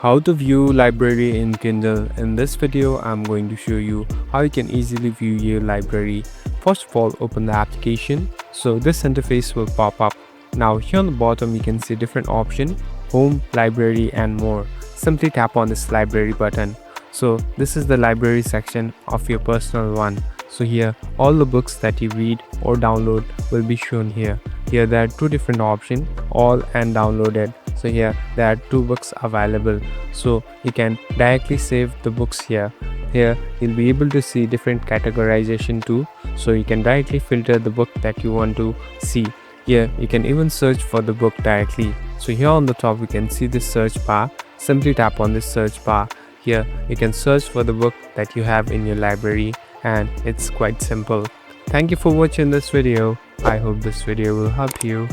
How to view library in Kindle. In this video, I'm going to show you how you can easily view your library. First of all, open the application. So this interface will pop up. Now here on the bottom, you can see different options: home, library and more. Simply tap on this library button. So this is the library section of your personal one. So here all the books that you read or download will be shown here. Here there are two different options, all and downloaded. So here there are two books available, so you can directly save the books here. Here you'll be able to see different categorization too, so you can directly filter the book that you want to see. Here you can even search for the book directly. So here on the top you can see this search bar. Simply tap on this search bar. Here you can search for the book that you have in your library, and it's quite simple. Thank you for watching this video. I hope this video will help you.